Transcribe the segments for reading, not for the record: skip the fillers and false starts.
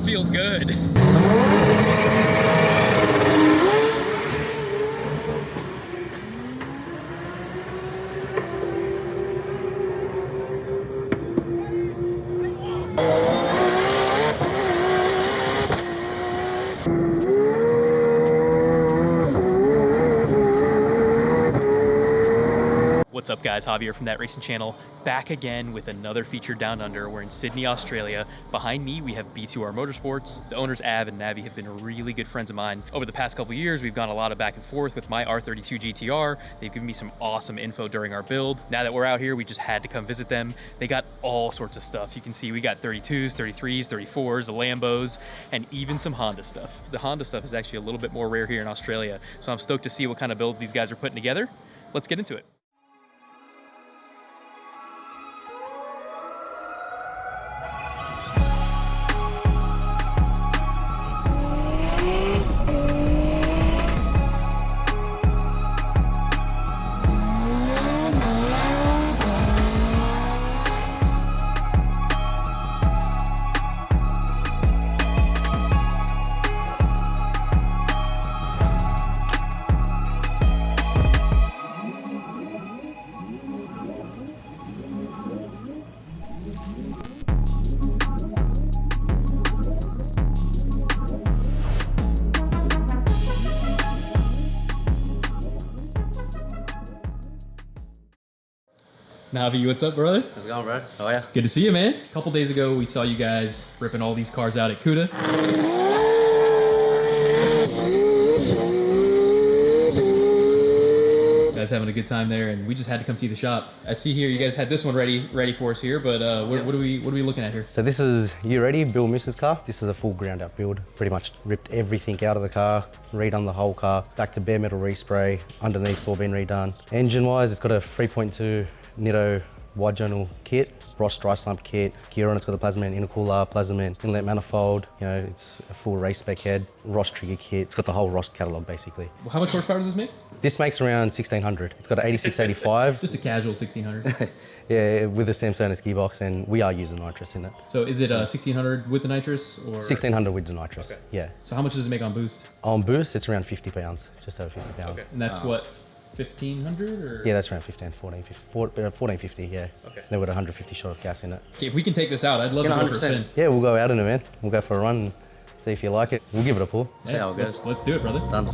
feels good. What's up guys, Javier from That Racing Channel, back again with another feature down under. We're in Sydney, Australia. Behind me we have B2R Motorsports. The owners Av and Navi have been really good friends of mine. Over the past couple years we've gone a lot of back and forth with my R34 GTR. They've given me some awesome info during our build. Now that we're out here we just had to come visit them. They got all sorts of stuff. You can see we got 32s, 33s, 34s, the Lambos, and even some Honda stuff. The Honda stuff is actually a little bit more rare here in Australia, so I'm stoked to see what kind of builds these guys are putting together. Let's get into it. Navi, what's up, brother? How's it going, bro? How are you? Good to see you, man. A couple days ago, we saw you guys ripping all these cars out at CUDA. Guys having a good time there, and we just had to come see the shop. I see here you guys had this one ready for us here, but what are we looking at here? So this is, you ready? Bill Moose's car. This is a full ground up build. Pretty much ripped everything out of the car, redone the whole car, back to bare metal respray, underneath's all been redone. Engine wise, it's got a 3.2 Nitto wide journal kit, Ross dry slump kit, gear on it's got the Plasman intercooler, Plasman inlet manifold, you know, it's a full race spec head, Ross trigger kit, it's got the whole Ross catalogue basically. Well, how much horsepower does this make? This makes around 1600. It's got an 8685. Just a casual 1600. Yeah, with the Samsonite gearbox, and we are using nitrous in it. So is it 1600 with the nitrous or? 1600 with the nitrous, okay. Yeah. So how much does it make on boost? On boost, it's around 50 pounds, just over 50 pounds. Okay. And that's what? 1500 or? Yeah, that's around 1450, yeah. Okay. Then with 150 shot of gas in it. Okay, if we can take this out, I'd love to go for a spin. Yeah, we'll go out in it, man. We'll go for a run and see if you like it. We'll give it a pull. Yeah, see how it goes. Let's do it, brother. Done.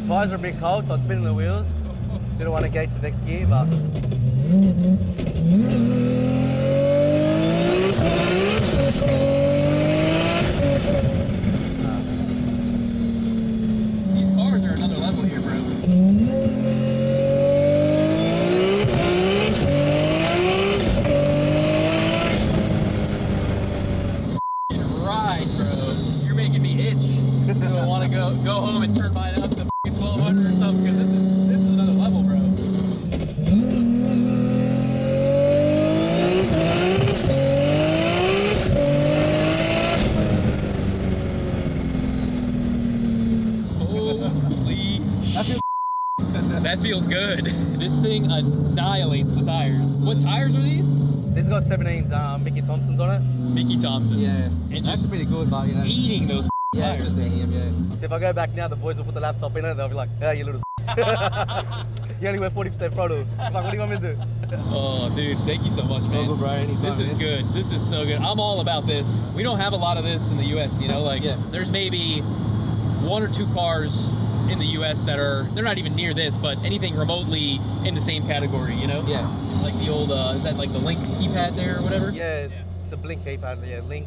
Tires are a bit cold, so I'm spinning the wheels. Didn't want to gauge the next gear, but... These cars are another level here, bro. Right, bro. You're making me itch. Do I want to go home and turn mine up to 1200 or something? Because this is another level, bro. Holy that feels good. This thing annihilates the tires. What tires are these? This has got 17s Mickey Thompsons on it. Mickey Thompsons. Yeah. And That's just pretty good, but you know. eating those Yeah, tires. it's just eating them, yeah. So if I go back now, the boys will put the laptop in it, they'll be like, "Yeah, you little you only wear 40% throttle. Come on, what do you want me to do?" Oh, dude, thank you so much, man. Good, bro, anytime, this is man. good. This is so good. I'm all about this. We don't have a lot of this in the U.S., you know? Like, there's maybe 1 or 2 cars in the U.S. that are, they're not even near this, but anything remotely in the same category, you know? Yeah. Like the old, is that like the Link keypad there or whatever? Yeah, it's a Blink keypad, yeah, Link.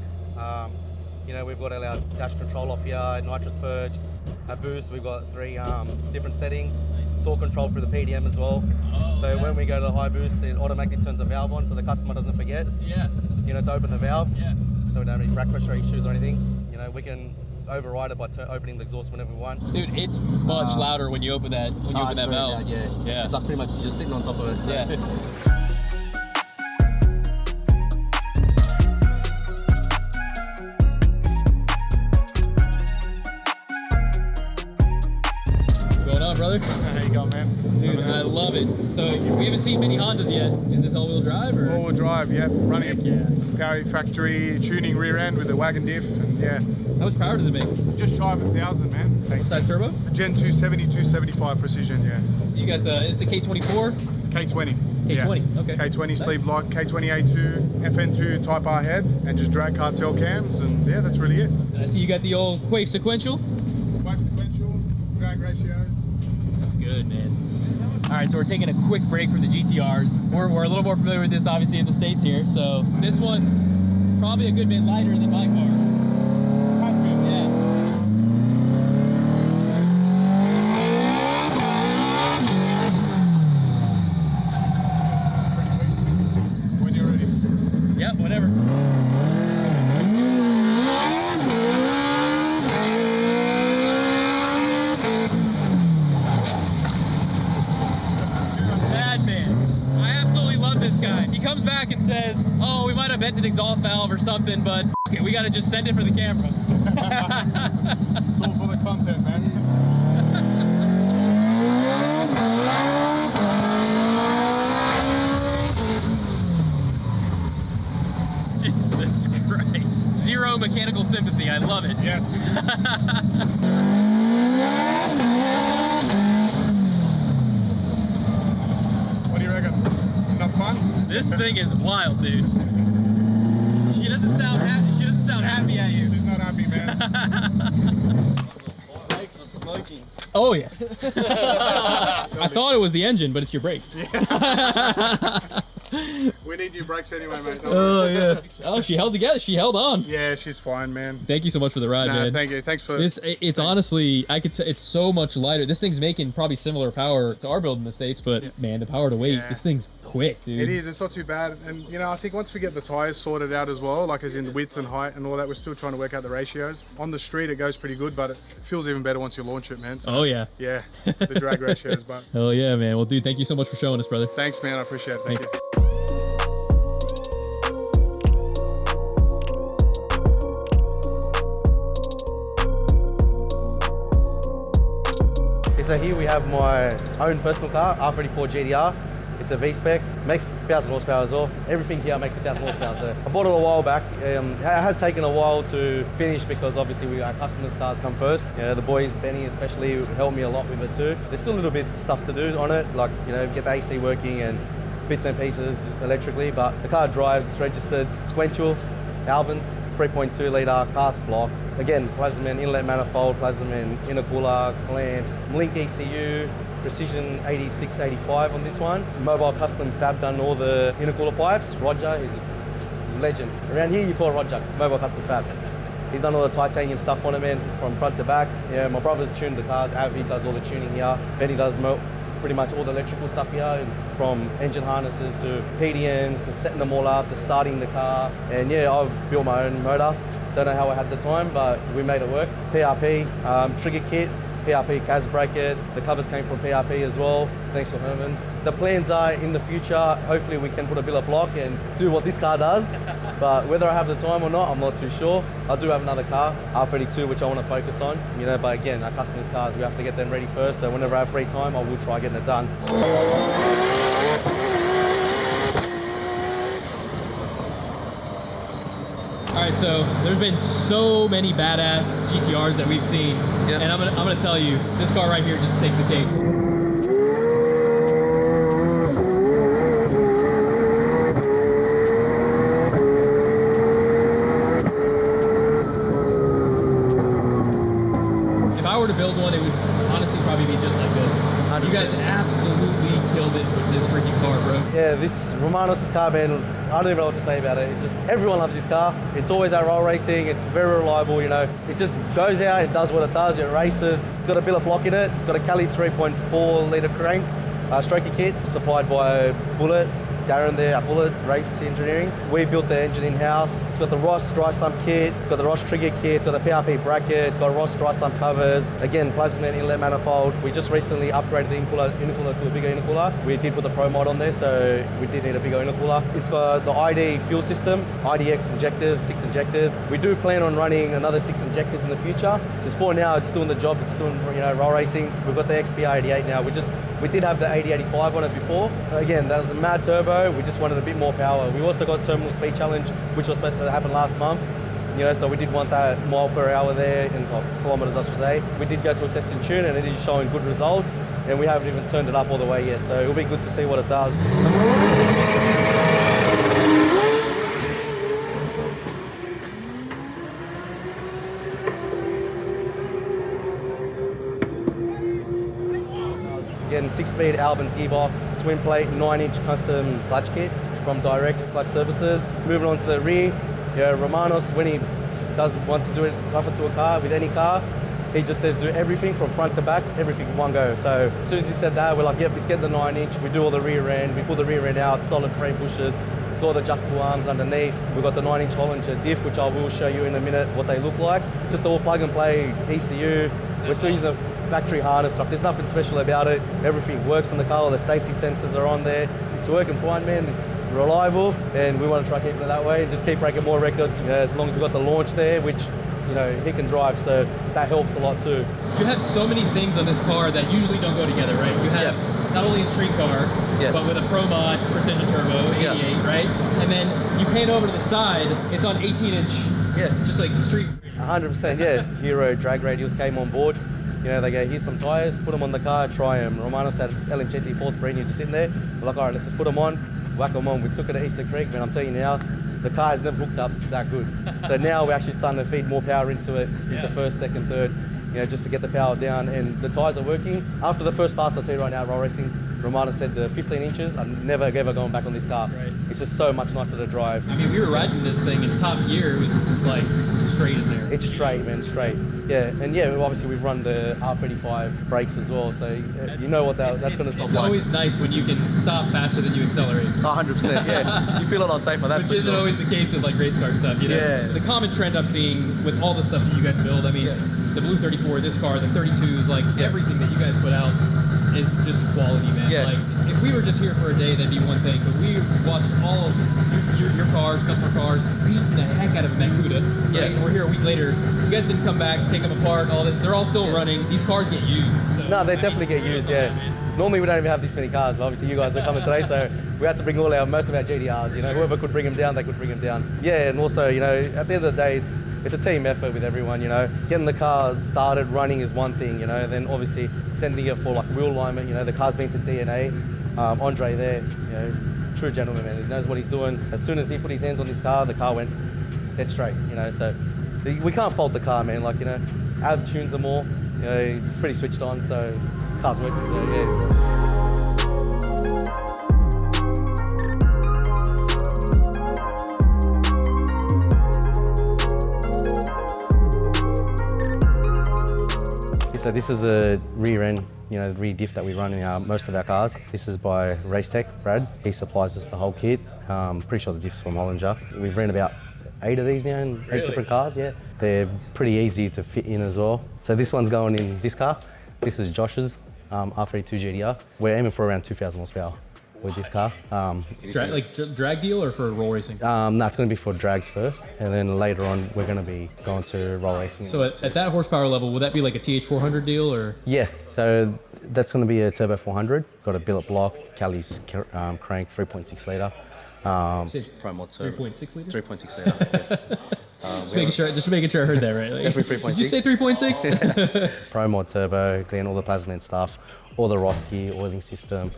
You know, we've got our dash control off here, nitrous purge, a boost. We've got 3 different settings. Torque control through the PDM as well. Oh, so when we go to the high boost, it automatically turns the valve on so the customer doesn't forget. Yeah. You know, to open the valve. Yeah. So we don't have any back pressure issues or anything. You know, we can override it by opening the exhaust whenever we want. Dude, it's much louder when you open that valve. Loud, yeah. Yeah. It's like pretty much you're just sitting on top of it. So. Yeah. brother? How you going, man? Dude, I love it. So we haven't seen many Hondas yet. Is this all-wheel drive or? All-wheel drive, yep. Running Heck a Power factory tuning rear end with a wagon diff, and yeah. How much power does it make? Just shy of 1,000, man. What Thanks. size turbo? Gen 270, 275 precision, yeah. So you got it's a K24? K20. K20, yeah. okay. K20 Nice. sleeve lock, K20A2, FN2 Type R head, and just drag cartel cams, and yeah, that's really it. I see you got the old Quake sequential. Swipe sequential, drag ratios. That's good, man. All right, so we're taking a quick break from the GTRs. We're a little more familiar with this, obviously, in the States here. So this one's probably a good bit lighter than my car. Type bit. Yeah. When you're ready. Yep, whatever. He comes back and says, oh, we might have bent an exhaust valve or something, but okay, we got to just send it for the camera. It's all for the content, man. Jesus Christ. Zero mechanical sympathy. I love it. Yes. What do you reckon? Enough fun? This thing is wild, dude. She doesn't sound happy. She doesn't sound happy at you. She's not happy, man. Brakes are smoking. Oh yeah. I thought it was the engine, but it's your brakes. We need new brakes anyway, mate. Oh yeah. Oh, she held together. She held on. Yeah, she's fine, man. Thank you so much for the ride, Nah, man. thank you. Thanks for This. It's honestly, I could. It's so much lighter. This thing's making probably similar power to our build in the States, but man, the power to weight. Yeah. This thing's quick, dude. It is. It's not too bad. And you know, I think once we get the tires sorted out as well, like as in the width and height and all that, we're still trying to work out the ratios. On the street, it goes pretty good, but it feels even better once you launch it, man. So, Oh yeah. yeah, the drag ratios. But Hell yeah, man. Well, dude, thank you so much for showing us, brother. thanks, man. I appreciate it. Thank Thanks. you. So here we have my own personal car, R34 GTR. It's a V-spec, makes 1,000 horsepower as well. Everything here makes 1,000 horsepower. So I bought it a while back. It has taken a while to finish because obviously our customers' cars come first. You know, the boys, Benny especially, helped me a lot with it too. There's still a little bit of stuff to do on it, like, you know, get the AC working and bits and pieces electrically, but the car drives, it's registered, sequential, Albans, 3.2 litre cast block. Again, Plasman inlet manifold, Plasman intercooler, clamps, Link ECU, Precision 86, 85 on this one. Mobile custom fab done all the intercooler pipes. Roger is a legend. Around here you call Roger, mobile custom fab. He's done all the titanium stuff on it, man, from front to back. Yeah, my brother's tuned the cars. Avi does all the tuning here. Benny does pretty much all the electrical stuff here, from engine harnesses to PDMs to setting them all up to starting the car. And yeah, I've built my own motor. Don't know how I had the time, but we made it work. PRP, trigger kit, PRP CAS bracket. The covers came from PRP as well. Thanks to Herman. The plans are in the future, hopefully we can put a billet block and do what this car does. But whether I have the time or not, I'm not too sure. I do have another car, R32, which I want to focus on. You know, but again, our customers' cars, we have to get them ready first. So whenever I have free time, I will try getting it done. All right, so there's been so many badass GTRs that we've seen, and I'm gonna tell you, this car right here just takes the cake. If I were to build one, it would honestly probably be just like this. 100%. You guys absolutely killed it with this freaking car, bro. Yeah, this Romanos' car, man, I don't even know what to say about it. It's just, everyone loves this car. It's always at roll racing. It's very reliable, you know. It just goes out, it does what it does, it races. It's got a billet block in it. It's got a Kelly's 3.4 litre crank, stroker kit supplied by Billet. Darren there at Billet Race Engineering. We built the engine in-house, It's got the Ross dry sump kit, it's got the Ross trigger kit, it's got the PRP bracket, it's got Ross dry sump covers. Again, plasma inlet manifold. We just recently upgraded the intercooler to a bigger intercooler. We did put the Pro mod on there, so we did need a bigger intercooler. It's got the ID fuel system, IDX injectors, 6 injectors. We do plan on running another 6 injectors in the future. Just for now, it's doing the job. It's doing, roll racing. We've got the XPR88 now. We did have the 8085 on it before. Again, that was a mad turbo. We just wanted a bit more power. We also got terminal speed challenge, which was supposed to happen last month. So we did want that mile per hour there, and kilometers, I should say. We did go to a test and tune, and it is showing good results. And we haven't even turned it up all the way yet. So it'll be good to see what it does. Again, 6-speed Albin's gearbox, twin plate, 9-inch custom clutch kit from Direct Clutch Services. Moving on to the rear, Romanos, when he wants to do it, stuff it to a car, with any car, he just says do everything from front to back, everything in one go. So as soon as he said that, we're like, yep, let's get the 9-inch. We do all the rear end, we pull the rear end out, solid frame bushes. It's got adjustable arms underneath. We've got the 9-inch Hollinger diff, which I will show you in a minute what they look like. It's just all plug and play ECU. We're still using factory harness stuff. There's nothing special about it. Everything works in the car. All the safety sensors are on there. It's working fine, man. It's reliable, and we want to try keeping it that way and just keep breaking more records. As long as we've got the launch there, which he can drive, so that helps a lot too. You have so many things on this car that usually don't go together, right? You have not only a street car, but with a Pro Mod Precision Turbo 88, right? And then you pan over to the side, it's on 18-inch, just like the street. 100%, yeah. Hero drag radials came on board. They go, here's some tyres, put them on the car, try them. Romanos had LMGT Force brand new just sitting there. We're like, all right, let's just put them on, whack them on. We took it to Easter Creek, man, I'm telling you now, the car has never hooked up that good. So now we're actually starting to feed more power into it, into first, second, third, just to get the power down. And the tyres are working. After the first pass, I'll tell you right now, roll racing, Romano said the 15 inches, I'm never ever going back on this car. Right. It's just so much nicer to drive. I mean, we were riding this thing in top gear, it was like straight as air. It's straight, man, straight. Yeah, and obviously we've run the R35 brakes as well, so you know what that's going to stop. It's always nice when you can stop faster than you accelerate. 100%, yeah. You feel a lot safer, that's for sure. Which isn't always the case with like race car stuff, Yeah. The common trend I'm seeing with all the stuff that you guys build, I mean, the Blue 34, this car, the 32s, like everything that you guys put out is just quality, man. Yeah. Like, if we were just here for a day, that'd be one thing, but we watched all of your cars, customer cars, beating the heck out of them at CUDA, right? And we're here a week later. You guys didn't come back, take them apart, all this. They're all still running. These cars get used. So, no, they definitely get used, Normally we don't even have this many cars, but obviously you guys are coming today, so we had to bring most of our GTRs, whoever could bring them down, they could bring them down. Yeah, and also, at the end of the day, it's a team effort with everyone, Getting the car started running is one thing, then obviously sending it for like wheel alignment, the car's been to DNA. Andre there, true gentleman, man. He knows what he's doing. As soon as he put his hands on this car, the car went dead straight, so we can't fault the car, man. Like, Av tunes them all, it's pretty switched on, so the car's working, so yeah. So this is a rear end, rear diff that we run in most of our cars. This is by Racetech, Brad. He supplies us the whole kit. Pretty sure the diff's from Hollinger. We've ran about 8 of these now in 8 different cars, They're pretty easy to fit in as well. So this one's going in this car. This is Josh's R34 GTR. We're aiming for around 2,000 horsepower with this car. Drag deal or for roll racing? No, it's going to be for drags first, and then later on we're going to be going to roll racing. So at that horsepower level, would that be like a TH400 deal, or? Yeah, so that's going to be a Turbo 400. Got a billet block, Callie's crank, 3.6 litre. Pro Mod Turbo. 3.6 litre? 3.6 litre, yes. Just making sure I heard that right. Like, definitely 3.6. Did you say 3.6? Pro Mod Turbo, again, all the plasma and stuff. All the Ross gear, oiling system.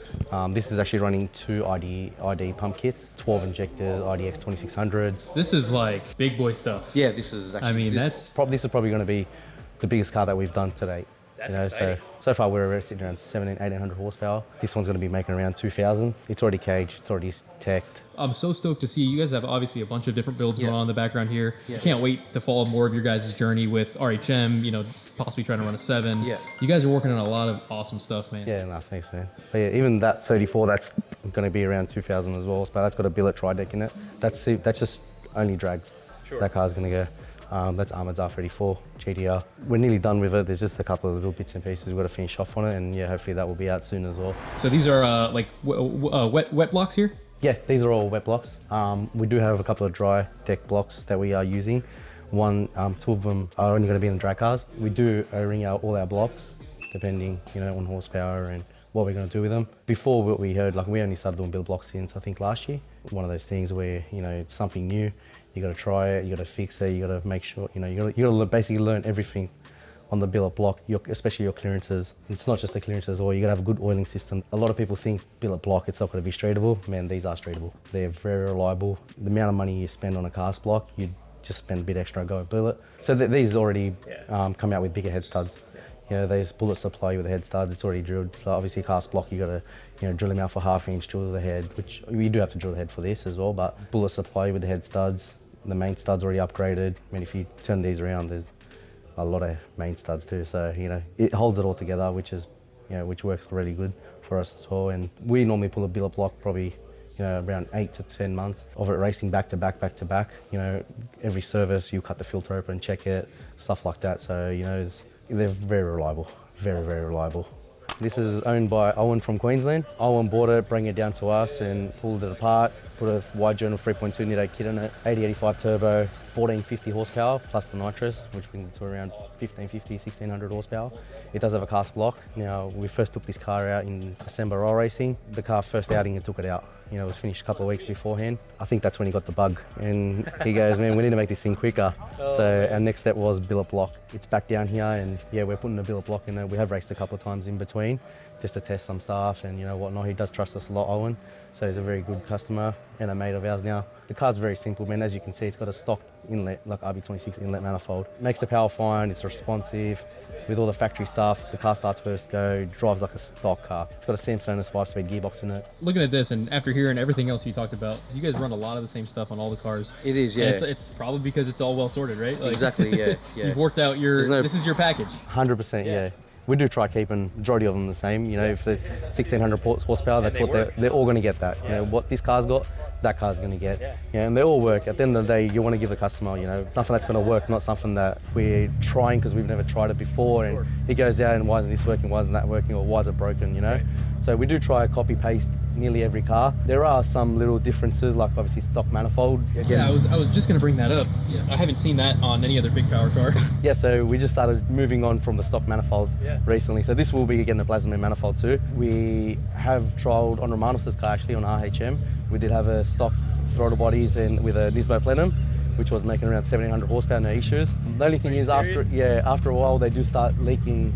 This is actually running 2 ID pump kits, 12 injectors, IDX 2600s. This is like big boy stuff. Yeah, this is actually. I mean, this is probably going to be the biggest car that we've done to date. That's exciting. So far we're sitting around 1,800 horsepower. This one's going to be making around 2,000. It's already caged, it's already teched. I'm so stoked to see you guys have obviously a bunch of different builds going on in the background here. Can't wait to follow more of your guys' journey with RHM, possibly trying to run a 7. You guys are working on a lot of awesome stuff, man. Yeah, no, thanks, man. But yeah, even that 34, that's going to be around 2,000 as well. But that's got a billet tri-deck in it. That's just only drags. that car's going to go. That's Ahmed's R34 GTR. We're nearly done with it. There's just a couple of little bits and pieces we've got to finish off on it, and yeah, hopefully that will be out soon as well. So these are like wet blocks here? Yeah, these are all wet blocks. We do have a couple of dry deck blocks that we are using. Two of them are only going to be in the drag cars. We do ring out all our blocks, depending, on horsepower and what we're going to do with them. Before what we heard, like we only started doing billet blocks since I think last year. One of those things where, it's something new. You got to try it, you got to fix it, you got to make sure, you got to basically learn everything on the billet block, especially your clearances. It's not just the clearances, or you got to have a good oiling system. A lot of people think billet block, it's not going to be straightable. Man, these are straightable. They're very reliable. The amount of money you spend on a cast block, you just spend a bit extra go with billet. So these already come out with bigger head studs. These Bullet supply you with the head studs, it's already drilled. So obviously cast block, you got to drill them out for 1/2 inch, drill the head, which we do have to drill the head for this as well, but Bullet supply you with the head studs. The main studs already upgraded. I mean, if you turn these around, there's a lot of main studs too. So, it holds it all together, which is, which works really good for us as well. And we normally pull a billet block probably, around 8 to 10 months of it racing back to back. Every service, you cut the filter open, check it, stuff like that. So, they're very reliable, very, very reliable. This is owned by Owen from Queensland. Owen bought it, bring it down to us and pulled it apart, put a wide journal 3.2 Nitto kit in it, 8085 turbo, 1450 horsepower plus the nitrous, which brings it to around 1550, 1600 horsepower. It does have a cast block. Now, we first took this car out in December roll racing. The car first outing, it took it out. It was finished a couple of weeks beforehand. I think that's when he got the bug. And he goes, man, we need to make this thing quicker. So our next step was billet block. It's back down here, and yeah, we're putting a billet block in it. We have raced a couple of times in between just to test some stuff and whatnot. He does trust us a lot, Owen. So he's a very good customer and a mate of ours now. The car's very simple, man. As you can see, it's got a stock inlet, like RB26 inlet manifold. Makes the power fine, it's responsive. With all the factory stuff, the car starts first go, drives like a stock car. It's got a Samson's 5-speed gearbox in it. Looking at this, and after hearing everything else you talked about, you guys run a lot of the same stuff on all the cars. It is, yeah. And it's probably because it's all well sorted, right? Like, exactly, yeah. You've worked out this is your package. 100%, yeah. We do try keeping majority of them the same. If there's 1600 horsepower, that's what they're all going to get that. What this car's got, that car's going to get. And they all work. At the end of the day, you want to give the customer, something that's going to work, not something that we're trying because we've never tried it before. And he goes out and why isn't this working? Why isn't that working? Or why is it broken? Right. So we do try copy paste nearly every car. There are some little differences, like obviously stock manifold. Again, I was just going to bring that up. Yeah. I haven't seen that on any other big power car. Yeah, so we just started moving on from the stock manifolds recently. So this will be again the plasma manifold too. We have trialled on Romanos' car actually on RHM. We did have a stock throttle bodies and with a Nismo Plenum, which was making around 1700 horsepower, no issues. The only thing is after a while they do start leaking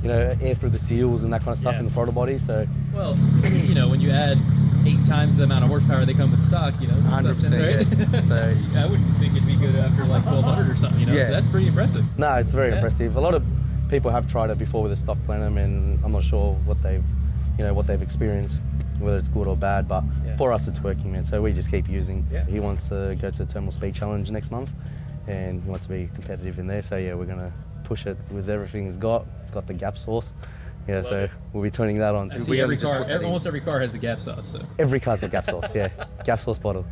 air through the seals and that kind of stuff in the throttle body. So well, when you add 8 times the amount of horsepower they come with stock, 100%. Right? So I wouldn't think it'd be good after like 1200 or something. So that's pretty impressive. No, it's very impressive. A lot of people have tried it before with a stock plenum, and I'm not sure what they've experienced, whether it's good or bad. But for us, it's working, man. So we just keep using. He wants to go to the Terminal Speed Challenge next month, and he wants to be competitive in there. So yeah, we're gonna push it with everything it's got. It's got the gap sauce. Yeah, so it. We'll be turning that on. Almost every car has the gap sauce. So. Every car's got gap sauce, gap sauce bottle.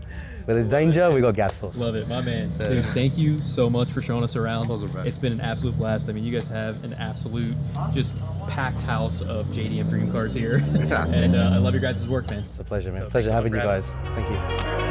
Where there's danger, we got gap sauce. Love it, my man. So, dude, thank you so much for showing us around. All good, bro. It's been an absolute blast. I mean, you guys have an absolute, just packed house of JDM dream cars here. And I love your guys' work, man. It's a pleasure, man. Pleasure having you guys. Thank you.